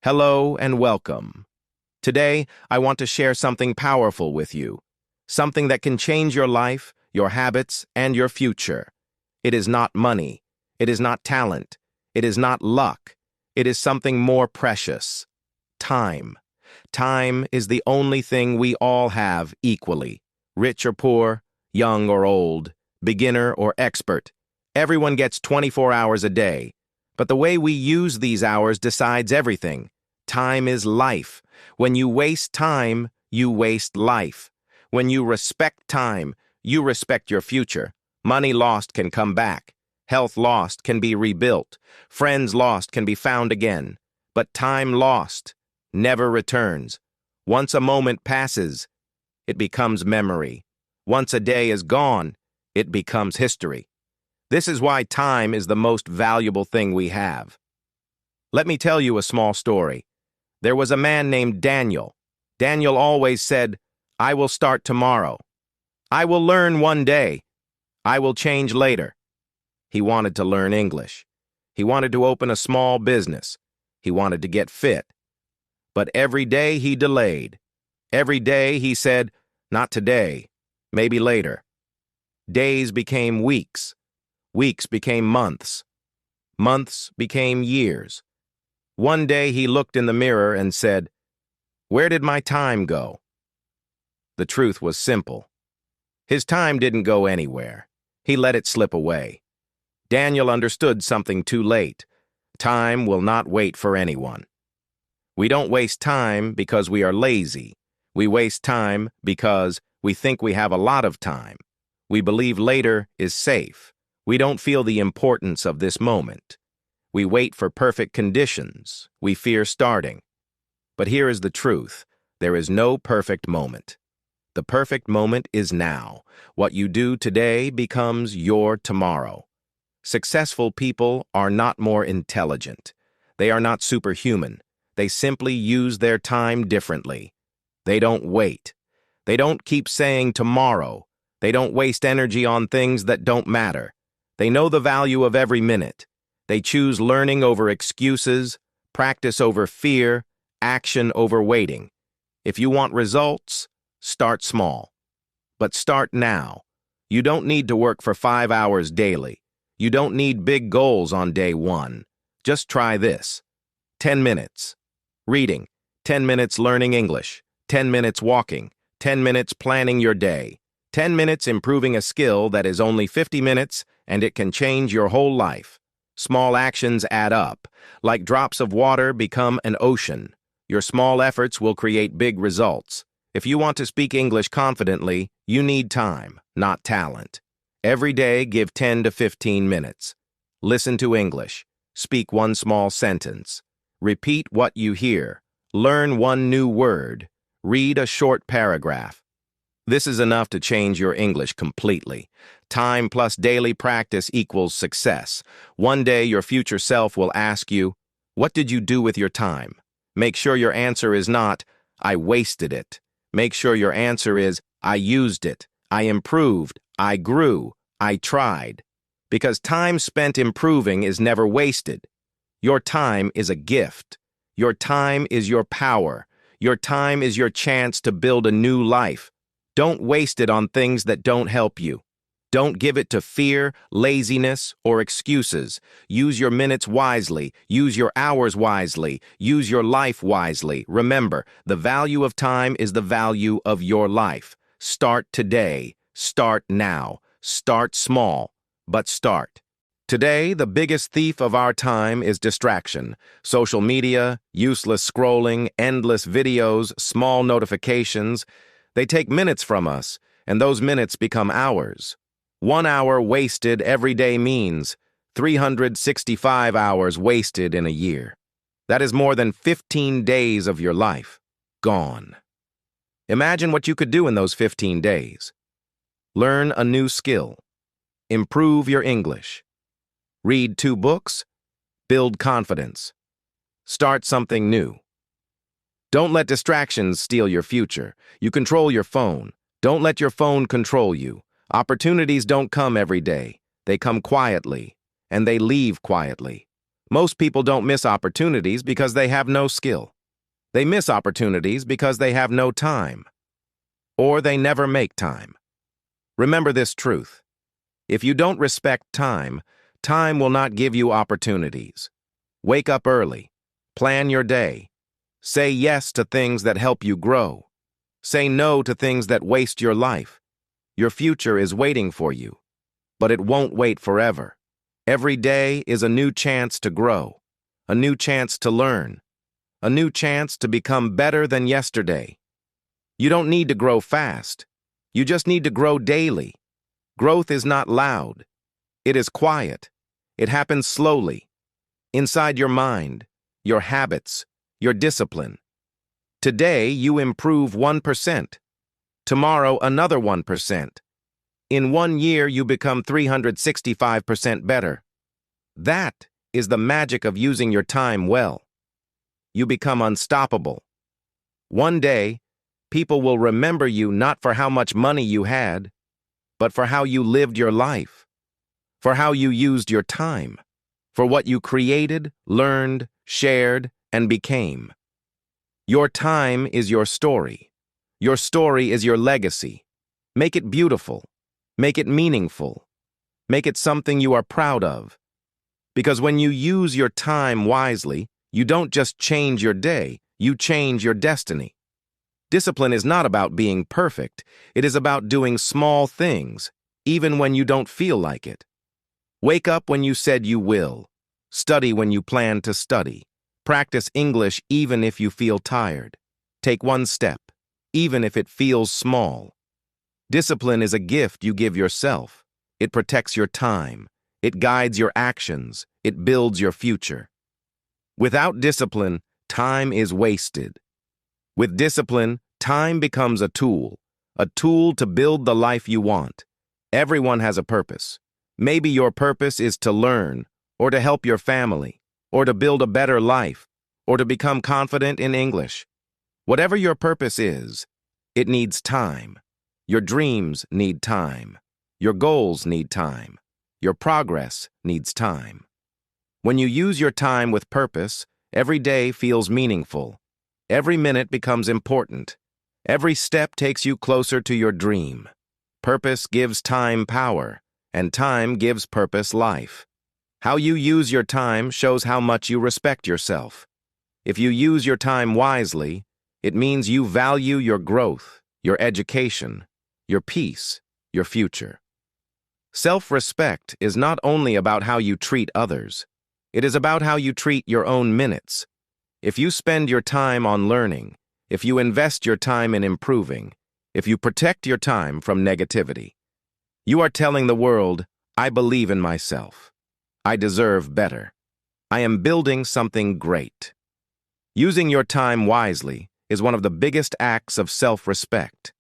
Hello and welcome. Today, I want to share something powerful with you, something that can change your life, your habits, and your future. It is not money. It is not talent. It is not luck. It is something more precious. Time. Time is the only thing we all have equally, rich or poor, young or old, beginner or expert. Everyone gets 24 hours a day, but the way we use these hours decides everything. Time is life. When you waste time, you waste life. When you respect time, you respect your future. Money lost can come back. Health lost can be rebuilt. Friends lost can be found again. But time lost never returns. Once a moment passes, it becomes memory. Once a day is gone, it becomes history. This is why time is the most valuable thing we have. Let me tell you a small story. There was a man named Daniel. Daniel always said, "I will start tomorrow. I will learn one day. I will change later." He wanted to learn English. He wanted to open a small business. He wanted to get fit. But every day he delayed. Every day he said, "Not today, maybe later." Days became weeks. Weeks became months. Months became years. One day he looked in the mirror and said, "Where did my time go?" The truth was simple. His time didn't go anywhere. He let it slip away. Daniel understood something too late. Time will not wait for anyone. We don't waste time because we are lazy. We waste time because we think we have a lot of time. We believe later is safe. We don't feel the importance of this moment. We wait for perfect conditions. We fear starting. But here is the truth. There is no perfect moment. The perfect moment is now. What you do today becomes your tomorrow. Successful people are not more intelligent. They are not superhuman. They simply use their time differently. They don't wait. They don't keep saying tomorrow. They don't waste energy on things that don't matter. They know the value of every minute. They choose learning over excuses, practice over fear, action over waiting. If you want results, start small. But start now. You don't need to work for 5 hours daily. You don't need big goals on day one. Just try this. 10 minutes. Reading. 10 minutes learning English. 10 minutes walking. 10 minutes planning your day. 10 minutes improving a skill that is only 50 minutes, and it can change your whole life. Small actions add up. Like drops of water become an ocean. Your small efforts will create big results. If you want to speak English confidently, you need time, not talent. Every day, give 10 to 15 minutes. Listen to English. Speak one small sentence. Repeat what you hear. Learn one new word. Read a short paragraph. This is enough to change your English completely. Time plus daily practice equals success. One day your future self will ask you, "What did you do with your time?" Make sure your answer is not, "I wasted it." Make sure your answer is, "I used it. I improved. I grew. I tried." Because time spent improving is never wasted. Your time is a gift. Your time is your power. Your time is your chance to build a new life. Don't waste it on things that don't help you. Don't give it to fear, laziness, or excuses. Use your minutes wisely. Use your hours wisely. Use your life wisely. Remember, the value of time is the value of your life. Start today. Start now. Start small, but start. Today, the biggest thief of our time is distraction. Social media, useless scrolling, endless videos, small notifications. They take minutes from us, and those minutes become hours. 1 hour wasted every day means 365 hours wasted in a year. That is more than 15 days of your life gone. Imagine what you could do in those 15 days. Learn a new skill. Improve your English. Read 2 books. Build confidence. Start something new. Don't let distractions steal your future. You control your phone. Don't let your phone control you. Opportunities don't come every day. They come quietly, and they leave quietly. Most people don't miss opportunities because they have no skill. They miss opportunities because they have no time, or they never make time. Remember this truth. If you don't respect time, time will not give you opportunities. Wake up early. Plan your day. Say yes to things that help you grow. Say no to things that waste your life. Your future is waiting for you, but it won't wait forever. Every day is a new chance to grow, a new chance to learn, a new chance to become better than yesterday. You don't need to grow fast. You just need to grow daily. Growth is not loud. It is quiet. It happens slowly, inside your mind, your habits, your discipline. Today, you improve 1%. Tomorrow, another 1%. In 1 year, you become 365% better. That is the magic of using your time well. You become unstoppable. One day, people will remember you not for how much money you had, but for how you lived your life, for how you used your time, for what you created, learned, shared, and became. Your time is your story. Your story is your legacy. Make it beautiful. Make it meaningful. Make it something you are proud of. Because when you use your time wisely, you don't just change your day, you change your destiny. Discipline is not about being perfect. It is about doing small things, even when you don't feel like it. Wake up when you said you will. Study when you plan to study. Practice English even if you feel tired. Take one step, even if it feels small. Discipline is a gift you give yourself. It protects your time. It guides your actions. It builds your future. Without discipline, time is wasted. With discipline, time becomes a tool to build the life you want. Everyone has a purpose. Maybe your purpose is to learn, or to help your family, or to build a better life, or to become confident in English. Whatever your purpose is, it needs time. Your dreams need time. Your goals need time. Your progress needs time. When you use your time with purpose, every day feels meaningful. Every minute becomes important. Every step takes you closer to your dream. Purpose gives time power, and time gives purpose life. How you use your time shows how much you respect yourself. If you use your time wisely, it means you value your growth, your education, your peace, your future. Self-respect is not only about how you treat others. It is about how you treat your own minutes. If you spend your time on learning, if you invest your time in improving, if you protect your time from negativity, you are telling the world, I believe in myself. I deserve better. I am building something great. Using your time wisely is one of the biggest acts of self-respect.